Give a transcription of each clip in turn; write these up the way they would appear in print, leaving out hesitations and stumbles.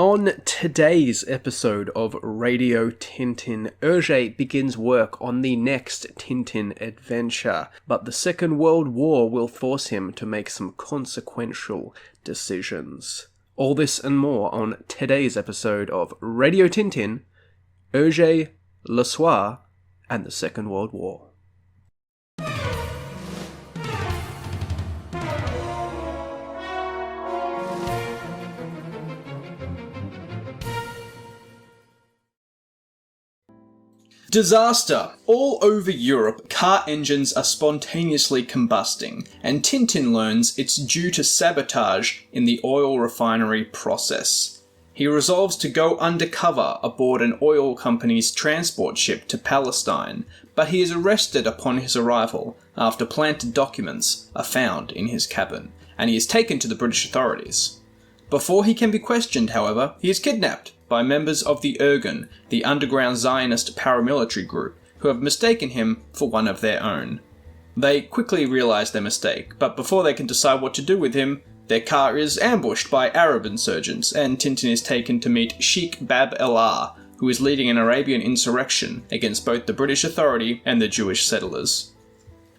On today's episode of Radio Tintin, Hergé begins work on the next Tintin adventure, but the Second World War will force him to make some consequential decisions. All this and more on today's episode of Radio Tintin, Hergé, Soir, and the Second World War. Disaster! All over Europe, car engines are spontaneously combusting, and Tintin learns it's due to sabotage in the oil refinery process. He resolves to go undercover aboard an oil company's transport ship to Palestine, but he is arrested upon his arrival after planted documents are found in his cabin, and he is taken to the British authorities. Before he can be questioned, however, he is kidnapped by members of the Hergé, the underground Zionist paramilitary group, who have mistaken him for one of their own. They quickly realise their mistake, but before they can decide what to do with him, their car is ambushed by Arab insurgents, and Tintin is taken to meet Sheikh Bab el-Ar, who is leading an Arabian insurrection against both the British Authority and the Jewish settlers.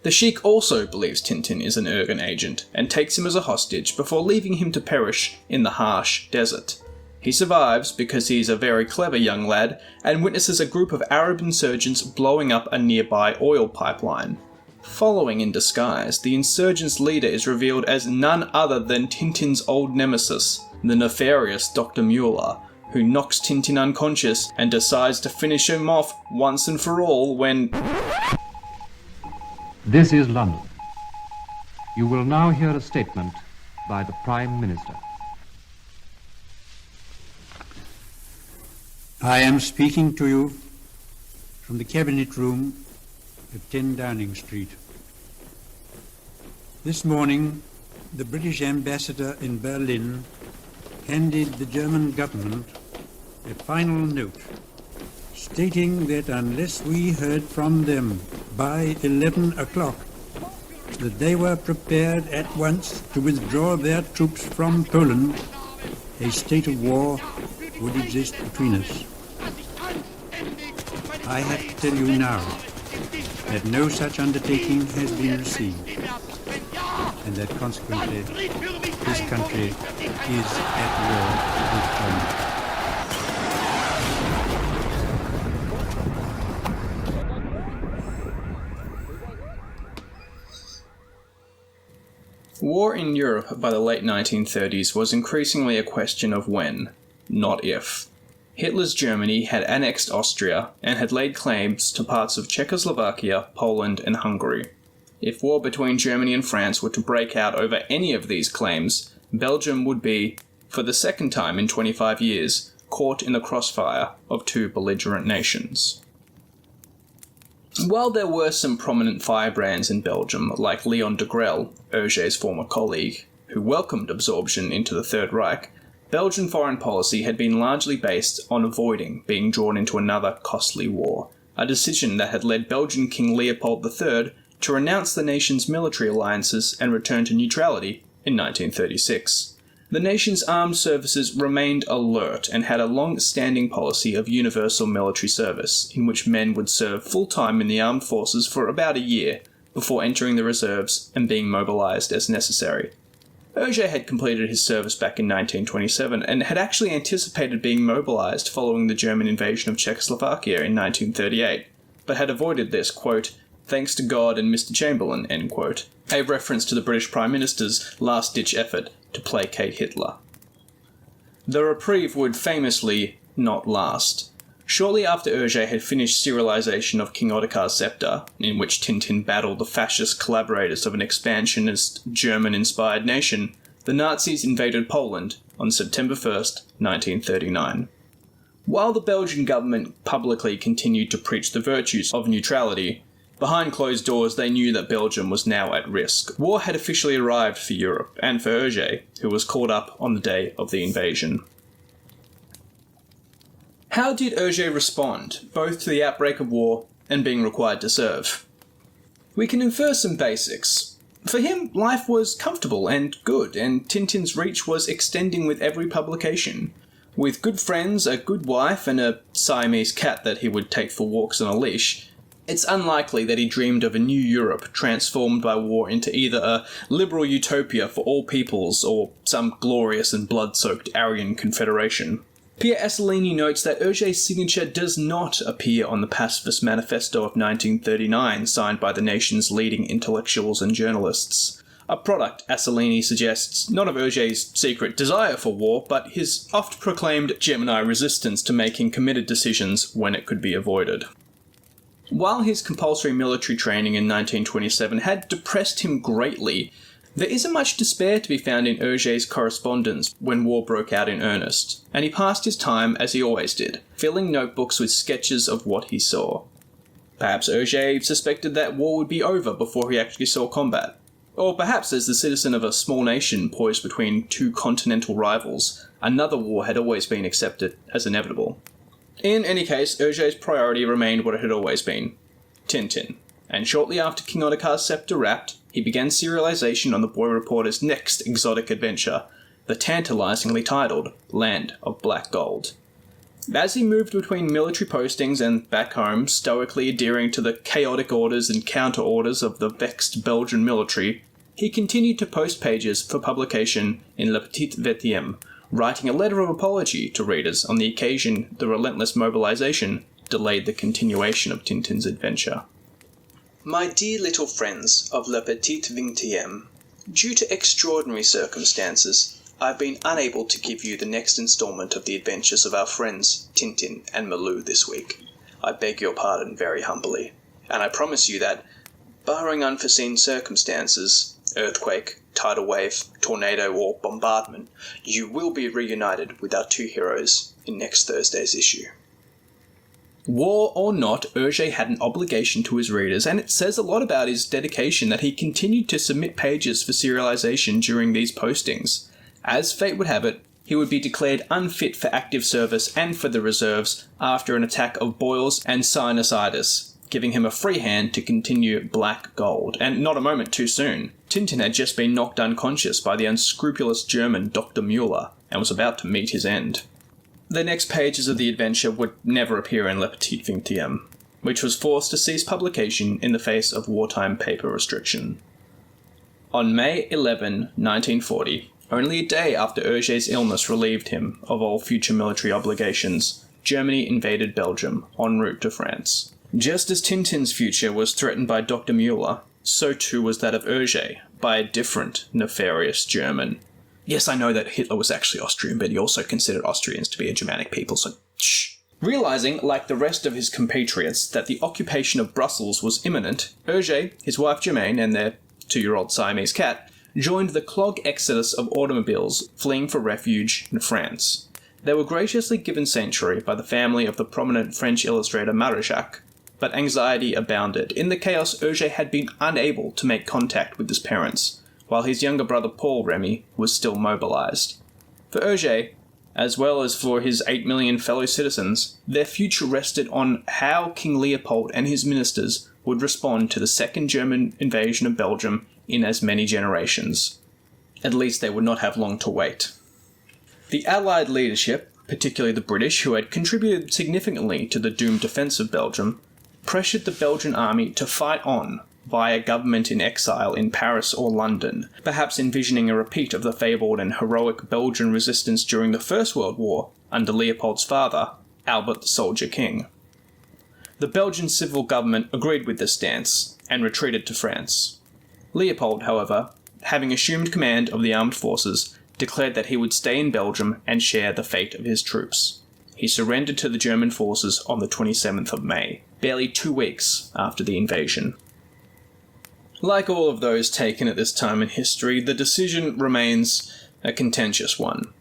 The Sheikh also believes Tintin is an Hergé agent, and takes him as a hostage before leaving him to perish in the harsh desert. He survives because he is a very clever young lad and witnesses a group of Arab insurgents blowing up a nearby oil pipeline. Following in disguise, the insurgents' leader is revealed as none other than Tintin's old nemesis, the nefarious Dr. Mueller, who knocks Tintin unconscious and decides to finish him off once and for all when... This is London. You will now hear a statement by the Prime Minister. I am speaking to you from the Cabinet Room at 10 Downing Street. This morning, the British ambassador in Berlin handed the German government a final note stating that unless we heard from them by 11 o'clock, that they were prepared at once to withdraw their troops from Poland, a state of war would exist between us. I have to tell you now that no such undertaking has been received, and that consequently this country is at war with Poland. War in Europe by the late 1930s was increasingly a question of when, not if. Hitler's Germany had annexed Austria and had laid claims to parts of Czechoslovakia, Poland, and Hungary. If war between Germany and France were to break out over any of these claims, Belgium would be, for the second time in 25 years, caught in the crossfire of two belligerent nations. While there were some prominent firebrands in Belgium, like Leon de Grelle, Hergé's former colleague, who welcomed absorption into the Third Reich, Belgian foreign policy had been largely based on avoiding being drawn into another costly war, a decision that had led Belgian King Leopold III to renounce the nation's military alliances and return to neutrality in 1936. The nation's armed services remained alert and had a long-standing policy of universal military service, in which men would serve full-time in the armed forces for about a year before entering the reserves and being mobilized as necessary. Hergé had completed his service back in 1927 and had actually anticipated being mobilized following the German invasion of Czechoslovakia in 1938, but had avoided this, quote, "thanks to God and Mr. Chamberlain," end quote, a reference to the British Prime Minister's last-ditch effort to placate Hitler. The reprieve would famously not last. Shortly after Hergé had finished serialization of King Ottokar's scepter, in which Tintin battled the fascist collaborators of an expansionist German-inspired nation, the Nazis invaded Poland on September 1st, 1939. While the Belgian government publicly continued to preach the virtues of neutrality, behind closed doors they knew that Belgium was now at risk. War had officially arrived for Europe, and for Hergé, who was caught up on the day of the invasion. How did Hergé respond, both to the outbreak of war and being required to serve? We can infer some basics. For him, life was comfortable and good, and Tintin's reach was extending with every publication. With good friends, a good wife, and a Siamese cat that he would take for walks on a leash, it's unlikely that he dreamed of a new Europe transformed by war into either a liberal utopia for all peoples or some glorious and blood-soaked Aryan confederation. Pierre Assolini notes that Hergé's signature does not appear on the Pacifist Manifesto of 1939 signed by the nation's leading intellectuals and journalists. A product, Assolini suggests, not of Hergé's secret desire for war, but his oft-proclaimed Gemini resistance to making committed decisions when it could be avoided. While his compulsory military training in 1927 had depressed him greatly, there isn't much despair to be found in Hergé's correspondence when war broke out in earnest, and he passed his time as he always did, filling notebooks with sketches of what he saw. Perhaps Hergé suspected that war would be over before he actually saw combat. Or perhaps as the citizen of a small nation poised between two continental rivals, another war had always been accepted as inevitable. In any case, Hergé's priority remained what it had always been: Tintin. And shortly after King Ottokar's scepter wrapped, he began serialization on the boy reporter's next exotic adventure, the tantalizingly titled Land of Black Gold. As he moved between military postings and back home, stoically adhering to the chaotic orders and counter-orders of the vexed Belgian military, he continued to post pages for publication in Le Petit 20e, writing a letter of apology to readers on the occasion the relentless mobilization delayed the continuation of Tintin's adventure. My dear little friends of Le Petit 20e, due to extraordinary circumstances, I've been unable to give you the next installment of the adventures of our friends Tintin and Milou this week. I beg your pardon very humbly, and I promise you that, barring unforeseen circumstances, earthquake, tidal wave, tornado, or bombardment, you will be reunited with our two heroes in next Thursday's issue. War or not, Hergé had an obligation to his readers, and it says a lot about his dedication that he continued to submit pages for serialization during these postings. As fate would have it, he would be declared unfit for active service and for the reserves after an attack of boils and sinusitis, giving him a free hand to continue Black Gold, and not a moment too soon. Tintin had just been knocked unconscious by the unscrupulous German Dr. Müller, and was about to meet his end. The next pages of the adventure would never appear in Le Petit 20e, which was forced to cease publication in the face of wartime paper restriction. On May 11, 1940, only a day after Hergé's illness relieved him of all future military obligations, Germany invaded Belgium, en route to France. Just as Tintin's future was threatened by Dr. Müller, so too was that of Hergé, by a different nefarious German. Yes, I know that Hitler was actually Austrian, but he also considered Austrians to be a Germanic people, so shh. Realising, like the rest of his compatriots, that the occupation of Brussels was imminent, Hergé, his wife Germaine, and their 2-year-old Siamese cat, joined the clog exodus of automobiles fleeing for refuge in France. They were graciously given sanctuary by the family of the prominent French illustrator Maréchal, but anxiety abounded. In the chaos, Hergé had been unable to make contact with his parents, while his younger brother Paul Remy was still mobilized. For Hergé, as well as for his 8 million fellow citizens, their future rested on how King Leopold and his ministers would respond to the second German invasion of Belgium in as many generations. At least they would not have long to wait. The Allied leadership, particularly the British, who had contributed significantly to the doomed defence of Belgium, pressured the Belgian army to fight on via government in exile in Paris or London, perhaps envisioning a repeat of the fabled and heroic Belgian resistance during the First World War under Leopold's father, Albert the Soldier King. The Belgian civil government agreed with this stance and retreated to France. Leopold, however, having assumed command of the armed forces, declared that he would stay in Belgium and share the fate of his troops. He surrendered to the German forces on the 27th of May, barely 2 weeks after the invasion. Like all of those taken at this time in history, the decision remains a contentious one.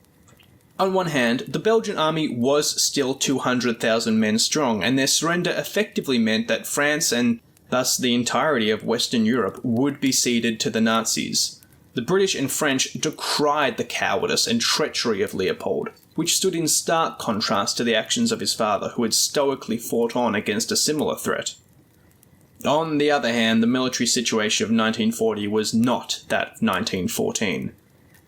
On one hand, the Belgian army was still 200,000 men strong, and their surrender effectively meant that France and thus the entirety of Western Europe would be ceded to the Nazis. The British and French decried the cowardice and treachery of Leopold, which stood in stark contrast to the actions of his father, who had stoically fought on against a similar threat. On the other hand, the military situation of 1940 was not that of 1914.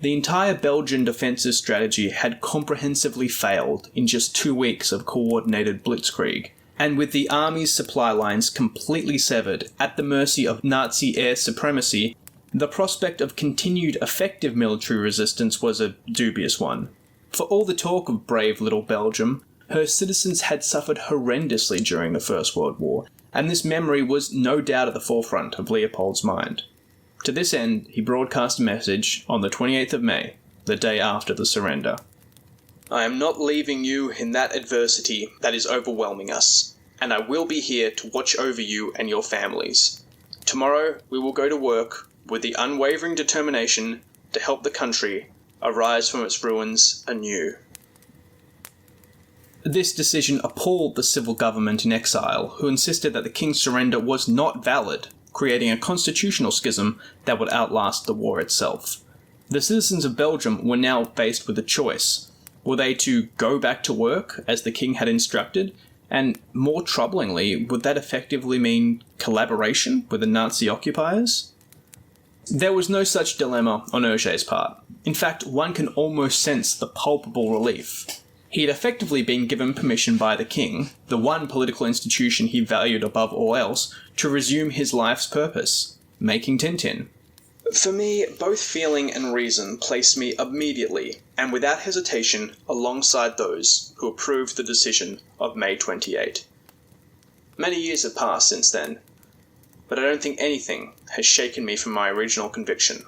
The entire Belgian defensive strategy had comprehensively failed in just 2 weeks of coordinated blitzkrieg, and with the army's supply lines completely severed at the mercy of Nazi air supremacy, the prospect of continued effective military resistance was a dubious one. For all the talk of brave little Belgium, her citizens had suffered horrendously during the First World War, and this memory was no doubt at the forefront of Leopold's mind. To this end, he broadcast a message on the 28th of May, the day after the surrender. "I am not leaving you in that adversity that is overwhelming us, and I will be here to watch over you and your families. Tomorrow we will go to work with the unwavering determination to help the country arise from its ruins anew." This decision appalled the civil government in exile, who insisted that the king's surrender was not valid, creating a constitutional schism that would outlast the war itself. The citizens of Belgium were now faced with a choice. Were they to go back to work, as the king had instructed, and more troublingly, would that effectively mean collaboration with the Nazi occupiers? There was no such dilemma on Hergé's part. In fact, one can almost sense the palpable relief. He had effectively been given permission by the king, the one political institution he valued above all else, to resume his life's purpose, making Tintin. For me, both feeling and reason placed me immediately, and without hesitation, alongside those who approved the decision of May 28. Many years have passed since then, but I don't think anything has shaken me from my original conviction.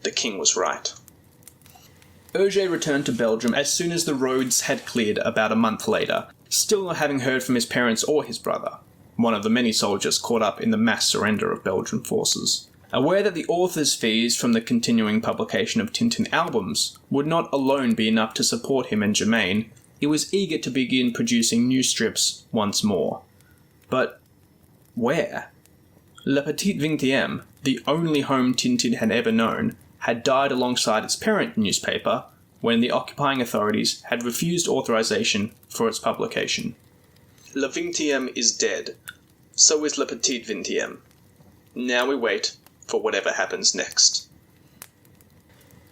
The king was right. Hergé returned to Belgium as soon as the roads had cleared about a month later, still not having heard from his parents or his brother, one of the many soldiers caught up in the mass surrender of Belgian forces. Aware that the author's fees from the continuing publication of Tintin albums would not alone be enough to support him and Germain, he was eager to begin producing new strips once more. But where? Le Petit 20e, the only home Tintin had ever known, had died alongside its parent newspaper when the occupying authorities had refused authorization for its publication. Le 20e is dead. So is Le Petit 20e. Now we wait for whatever happens next.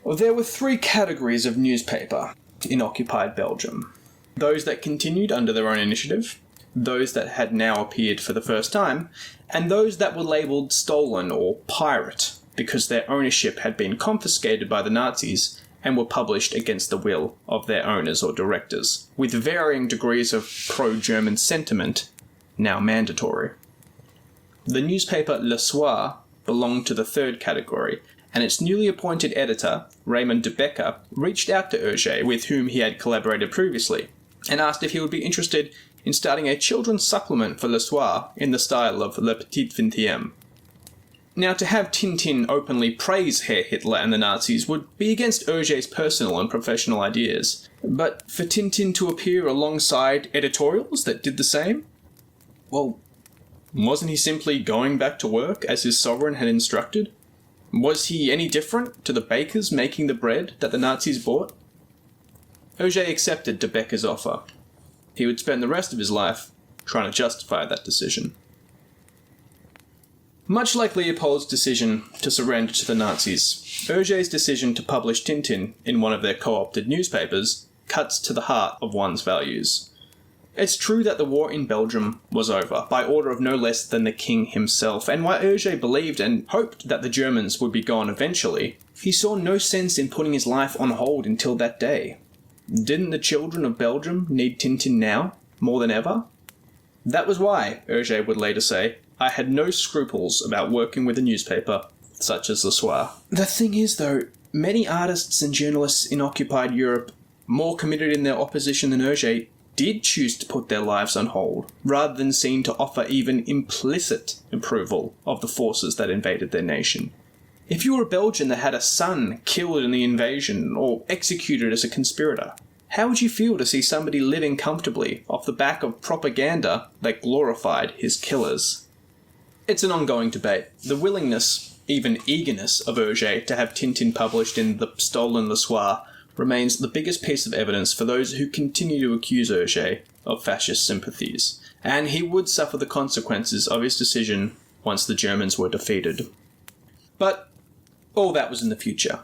Well, there were 3 categories of newspaper in occupied Belgium. Those that continued under their own initiative, those that had now appeared for the first time, and those that were labelled stolen or pirate, because their ownership had been confiscated by the Nazis and were published against the will of their owners or directors, with varying degrees of pro-German sentiment now mandatory. The newspaper Le Soir belonged to the 3rd category, and its newly appointed editor, Raymond de Becker, reached out to Hergé, with whom he had collaborated previously, and asked if he would be interested in starting a children's supplement for Le Soir in the style of Le Petit 20e. Now, to have Tintin openly praise Herr Hitler and the Nazis would be against Hergé's personal and professional ideas, but for Tintin to appear alongside editorials that did the same? Well, wasn't he simply going back to work as his sovereign had instructed? Was he any different to the bakers making the bread that the Nazis bought? Hergé accepted de Becker's offer. He would spend the rest of his life trying to justify that decision. Much like Leopold's decision to surrender to the Nazis, Hergé's decision to publish Tintin in one of their co-opted newspapers cuts to the heart of one's values. It's true that the war in Belgium was over, by order of no less than the king himself, and while Hergé believed and hoped that the Germans would be gone eventually, he saw no sense in putting his life on hold until that day. Didn't the children of Belgium need Tintin now, more than ever? That was why, Hergé would later say, I had no scruples about working with a newspaper such as Le Soir. The thing is, though, many artists and journalists in occupied Europe, more committed in their opposition than Hergé, did choose to put their lives on hold, rather than seem to offer even implicit approval of the forces that invaded their nation. If you were a Belgian that had a son killed in the invasion or executed as a conspirator, how would you feel to see somebody living comfortably off the back of propaganda that glorified his killers? It's an ongoing debate. The willingness, even eagerness, of Hergé to have Tintin published in the stolen Le Soir remains the biggest piece of evidence for those who continue to accuse Hergé of fascist sympathies, and he would suffer the consequences of his decision once the Germans were defeated. But all that was in the future.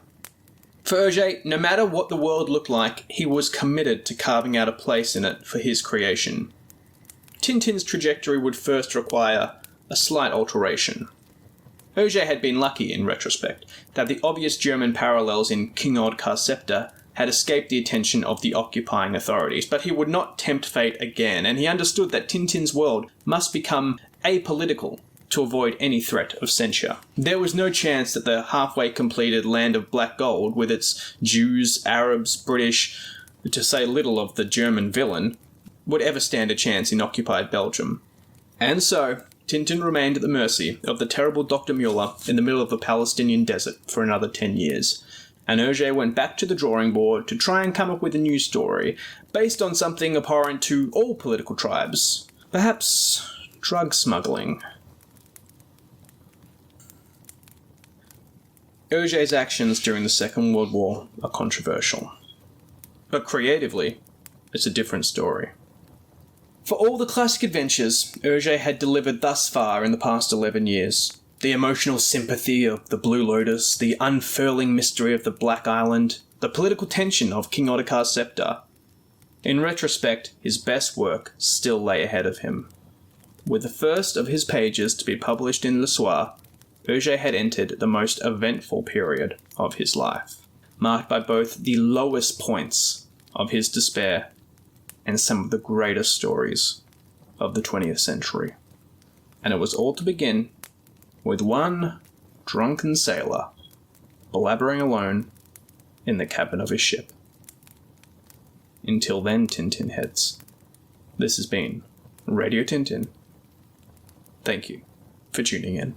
For Hergé, no matter what the world looked like, he was committed to carving out a place in it for his creation. Tintin's trajectory would first require a slight alteration. Hergé had been lucky, in retrospect, that the obvious German parallels in King Ottkar's scepter had escaped the attention of the occupying authorities, but he would not tempt fate again, and he understood that Tintin's world must become apolitical to avoid any threat of censure. There was no chance that the halfway completed land of black gold, with its Jews, Arabs, British, to say little of the German villain, would ever stand a chance in occupied Belgium. And so, Tintin remained at the mercy of the terrible Dr. Muller in the middle of the Palestinian desert for another 10 years. And Hergé went back to the drawing board to try and come up with a new story, based on something abhorrent to all political tribes. Perhaps drug smuggling. Hergé's actions during the Second World War are controversial. But creatively, it's a different story. For all the classic adventures Hergé had delivered thus far in the past 11 years, the emotional sympathy of the Blue Lotus, the unfurling mystery of the Black Island, the political tension of King Ottokar's scepter, in retrospect, his best work still lay ahead of him. With the first of his pages to be published in Le Soir, Hergé had entered the most eventful period of his life, marked by both the lowest points of his despair and some of the greatest stories of the 20th century. And it was all to begin with one drunken sailor blabbering alone in the cabin of his ship. Until then, Tintin heads, this has been Radio Tintin. Thank you for tuning in.